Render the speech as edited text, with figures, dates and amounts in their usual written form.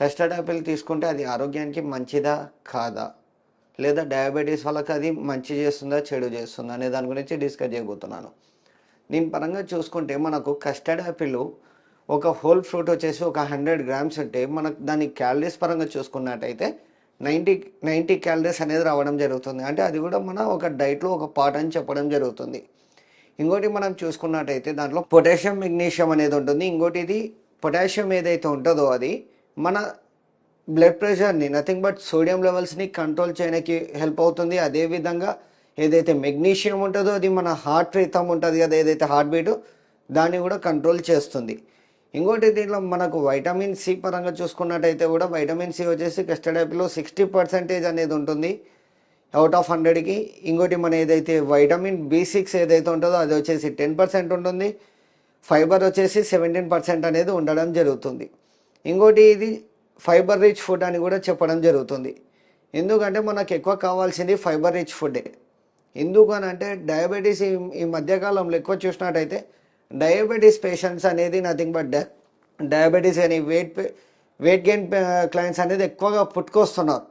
Custard Apple తీసుకుంటే అది ఆరోగ్యానికి మంచిదా కాదా, లేదా డయాబెటీస్ వాళ్ళకి అది మంచి చేస్తుందా చెడు చేస్తుందా అనే దాని గురించి డిస్కస్ చేయబోతున్నాను. దీని పరంగా చూసుకుంటే మనకు కస్టర్డ్ యాపిల్ ఒక హోల్ ఫ్రూట్ వచ్చేసి ఒక 100 గ్రామ్స్ ఉంటే మనకు దాని క్యాలరీస్ పరంగా చూసుకున్నట్టయితే 90 క్యాలరీస్ అనేది రావడం జరుగుతుంది. అంటే అది కూడా మన ఒక డైట్లో ఒక పార్ట్ అని చెప్పడం జరుగుతుంది. ఇంకోటి మనం చూసుకున్నట్టయితే దాంట్లో పొటాషియం మెగ్నీషియం అనేది ఉంటుంది. ఇంకోటి ఇది పొటాషియం ఏదైతే ఉంటుందో అది మన బ్లడ్ ప్రెషర్ని నథింగ్ బట్ సోడియం లెవెల్స్ని కంట్రోల్ చేయడానికి హెల్ప్ అవుతుంది. అదేవిధంగా ఏదైతే మెగ్నీషియం ఉంటుందో అది మన హార్ట్ రిథమ్ ఉంటుంది కదా, ఏదైతే హార్ట్ బీట్ దాన్ని కూడా కంట్రోల్ చేస్తుంది. ఇంకోటి దీంట్లో మనకు వైటమిన్ సి పరంగా చూసుకున్నట్టయితే కూడా వైటమిన్ సి వచ్చేసి కస్టర్డ్ యాపిల్లో 60% అనేది ఉంటుంది అవుట్ ఆఫ్ 100కి. ఇంకోటి మన ఏదైతే వైటమిన్ B6 ఏదైతే ఉంటుందో అది వచ్చేసి 10% ఉంటుంది. ఫైబర్ వచ్చేసి 17% అనేది ఉండడం జరుగుతుంది. ఇంకోటి ఇది ఫైబర్ రిచ్ ఫుడ్ అని కూడా చెప్పడం జరుగుతుంది. ఎందుకంటే మనకు ఎక్కువ కావాల్సింది ఫైబర్ రిచ్ ఫుడ్డే. ఎందుకనంటే డయాబెటీస్ ఈ మధ్యకాలంలో ఎక్కువ చూసినట్టయితే డయాబెటీస్ పేషెంట్స్ అనేది నథింగ్ బట్ డయాబెటీస్ అని వెయిట్ గెయిన్ క్లయింట్స్ అనేది ఎక్కువగా పుట్టుకొస్తున్నారు.